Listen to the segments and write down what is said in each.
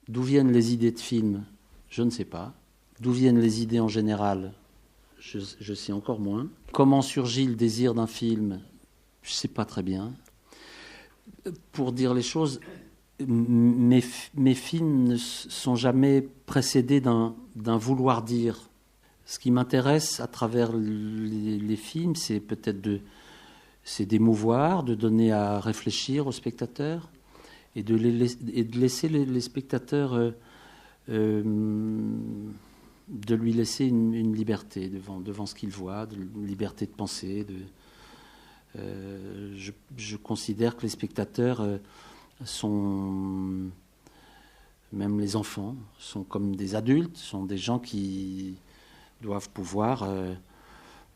D'où viennent les idées de films? Je ne sais pas. D'où viennent les idées en général? Je sais encore moins. Comment surgit le désir d'un film? Je ne sais pas très bien. Pour dire les choses, mes films ne sont jamais précédés d'un vouloir dire. Ce qui m'intéresse à travers les films, c'est peut-être c'est d'émouvoir, de donner à réfléchir aux spectateurs et de laisser les spectateurs, de lui laisser une liberté devant ce qu'il voit, une liberté de penser. Je considère que les spectateurs sont, même les enfants, sont comme des adultes, sont des gens qui doivent pouvoir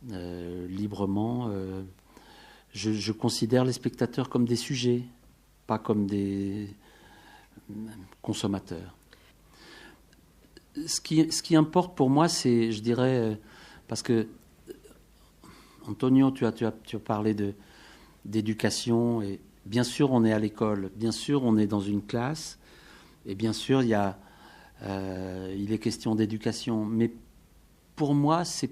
librement... Je considère les spectateurs comme des sujets, pas comme des consommateurs. Ce qui importe pour moi, c'est, je dirais, parce que Antonio, tu as parlé d'éducation, et bien sûr on est à l'école, bien sûr on est dans une classe, et bien sûr il est question d'éducation, mais pour moi c'est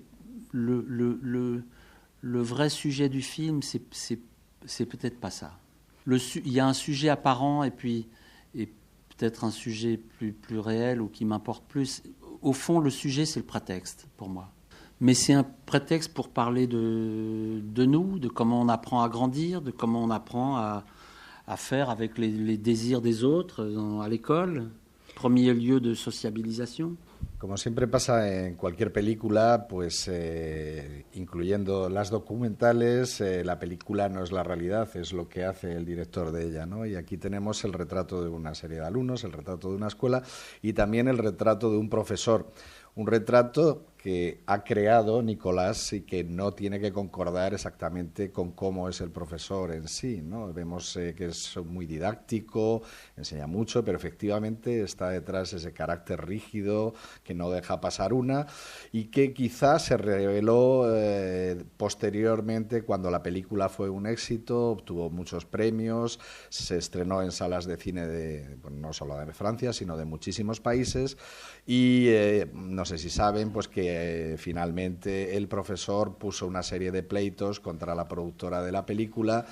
le vrai sujet du film, c'est peut-être pas ça. Il y a un sujet apparent et peut-être un sujet plus réel ou qui m'importe plus. Au fond, le sujet, c'est le prétexte pour moi. Mais c'est un prétexte pour parler de nous, de comment on apprend à grandir, de comment on apprend à faire avec les désirs des autres à l'école, premier lieu de sociabilisation. Como siempre pasa en cualquier película, pues incluyendo las documentales, la película no es la realidad, es lo que hace el director de ella, ¿no? Y aquí tenemos el retrato de una serie de alumnos, el retrato de una escuela y también el retrato de un profesor. Un retrato que ha creado Nicolás y que no tiene que concordar exactamente con cómo es el profesor en sí, ¿no? Vemos que es muy didáctico, enseña mucho, pero efectivamente está detrás ese carácter rígido que no deja pasar una y que quizás se reveló posteriormente cuando la película fue un éxito, obtuvo muchos premios, se estrenó en salas de cine no solo de Francia, sino de muchísimos países y no sé si saben pues que finalmente el profesor puso una serie de pleitos contra la productora de la película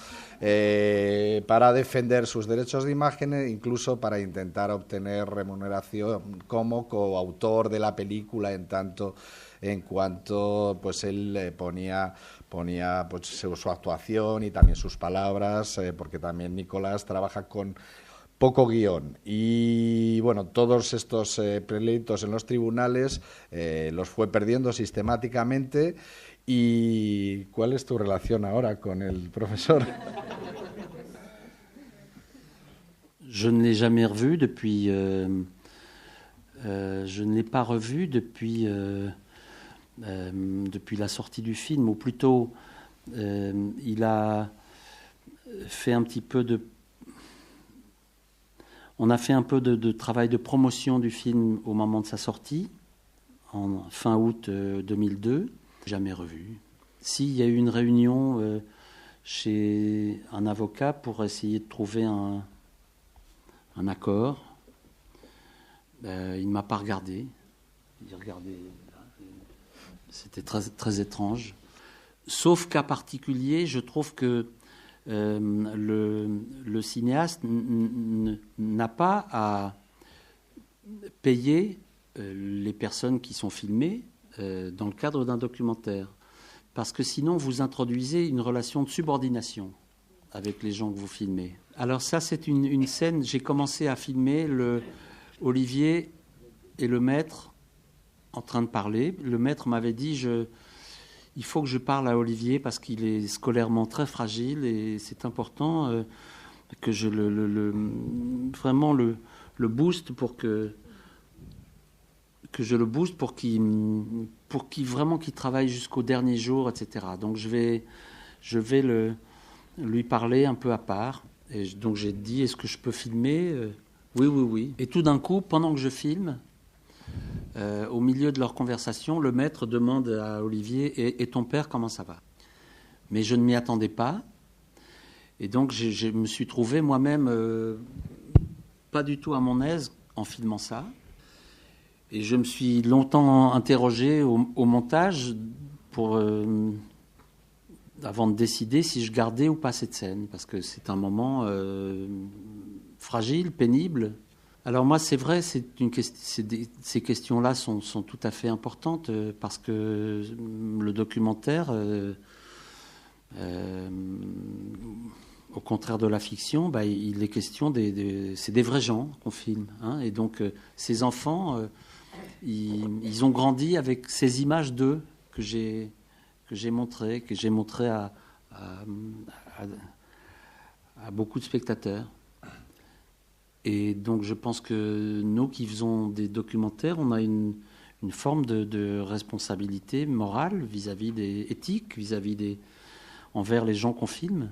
para defender sus derechos de imagen e incluso para intentar obtener remuneración como coautor de la película en cuanto pues él ponía pues su actuación y también sus palabras, porque también Nicolás trabaja con poco guión y bueno, todos estos pleitos en los tribunales los fue perdiendo sistemáticamente. ¿Y cuál es tu relación ahora con el profesor? Je ne l'ai jamais revu depuis. Je ne l'ai pas revu depuis la sortie du film, ou plutôt, il a fait un petit peu de. On a fait un peu de travail de promotion du film au moment de sa sortie, en fin août 2002. Jamais revu. S'il y a eu une réunion chez un avocat pour essayer de trouver un accord, il ne m'a pas regardé. Il regardait. C'était très, très étrange. Sauf cas particulier, je trouve que le cinéaste n'a pas à payer les personnes qui sont filmées dans le cadre d'un documentaire. Parce que sinon, vous introduisez une relation de subordination avec les gens que vous filmez. Alors ça, c'est une scène, j'ai commencé à filmer Olivier et le maître en train de parler. Le maître m'avait dit... Il faut que je parle à Olivier parce qu'il est scolairement très fragile et c'est important que je vraiment le booste pour que je le booste pour qu'il vraiment qu'il travaille jusqu'au dernier jour, etc. Donc je vais lui parler un peu à part. Et donc j'ai dit, est-ce que je peux filmer? Oui. Et tout d'un coup, pendant que je filme, au milieu de leur conversation, le maître demande à Olivier, et ton père, comment ça va? Mais je ne m'y attendais pas. Et donc je me suis trouvé moi-même pas du tout à mon aise en filmant ça. Et je me suis longtemps interrogé au montage avant de décider si je gardais ou pas cette scène, parce que c'est un moment fragile, pénible. Alors moi, c'est vrai, ces questions-là sont tout à fait importantes, parce que le documentaire, au contraire de la fiction, il est question c'est des vrais gens qu'on filme, hein, et donc ces enfants, ils ont grandi avec ces images d'eux que j'ai montrées à beaucoup de spectateurs. Et donc je pense que nous qui faisons des documentaires, on a une forme de responsabilité morale vis-à-vis éthique, envers les gens qu'on filme.